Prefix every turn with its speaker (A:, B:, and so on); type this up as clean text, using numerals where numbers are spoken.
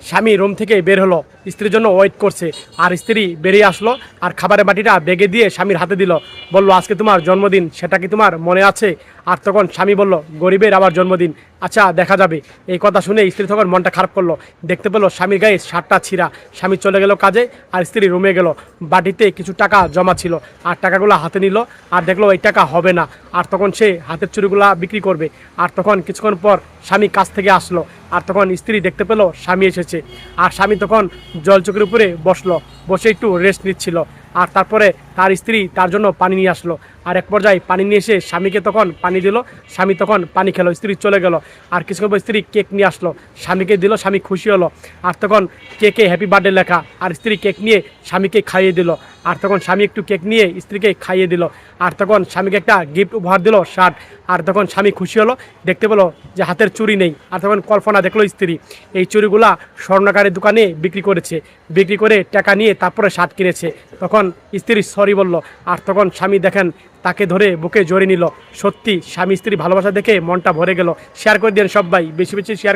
A: স্বামী রুম থেকে বের হলো, স্ত্রীর জন্য ওয়েট করছে। আর স্ত্রী বেরিয়ে আসলো আর খাবারের বাটিটা ব্যাগে দিয়ে স্বামীর হাতে দিল। বলল, আজকে তোমার জন্মদিন, সেটা কি তোমার মনে আছে? আর তখন স্বামী বলল, গরিবের আবার জন্মদিন, আচ্ছা দেখা যাবে। এই কথা শুনে স্ত্রী তখন মনটা খারাপ করলো। দেখতে পেলো স্বামীর গায়ে শার্টটা ছিঁড়া। স্বামী চলে গেল কাজে আর স্ত্রী রুমে গেল। বাটিতে কিছু টাকা জমা ছিল আর টাকাগুলো হাতে নিল আর দেখলো এই টাকা হবে না। আর তখন সে হাতের চুড়িগুলা বিক্রি করবে। আর তখন কিছুক্ষণ পর স্বামী কাজ থেকে আসলো আর তখন স্ত্রী দেখতে পেলো স্বামী এসেছে। আর স্বামী তখন জলচকের উপরে বসলো, বসে একটু রেস্ট নিচ্ছিল। আর তারপরে তার স্ত্রী তার জন্য পানি নিয়ে আসলো। আর এক পর্যায়ে পানি নিয়ে এসে স্বামীকে তখন পানি দিল। স্বামী তখন পানি খেলো, স্ত্রী চলে গেল। আর কিছুক্ষণ পর স্ত্রী কেক নিয়ে আসলো, স্বামীকে দিল, স্বামী খুশি হলো। আর তখন কেকে হ্যাপি বার্থডে লেখা। আর স্ত্রী কেক নিয়ে স্বামীকে খাইয়ে দিল। আর তখন স্বামী একটু কেক নিয়ে স্ত্রীকে খাইয়ে দিল। আর তখন স্বামীকে একটা গিফট উপহার দিল, শার্ট। আর তখন স্বামী খুশি হলো, দেখতে পেলো যে হাতের চুড়ি নেই। আর তখন কল্পনা দেখলো স্ত্রী এই চুড়িগুলা স্বর্ণকারের দোকানে বিক্রি করেছে, বিক্রি করে টাকা নিয়ে তারপরে শার্ট কিনেছে। তখন স্ত্রী সরি বলল। আর তখন স্বামী দেখেন তাকে ধরে বুকে জড়িয়ে নিল। সত্যি স্বামী স্ত্রী ভালোবাসা দেখে মনটা ভরে গেল। শেয়ার করে দিন সবাই, বেশি বেশি শেয়ার।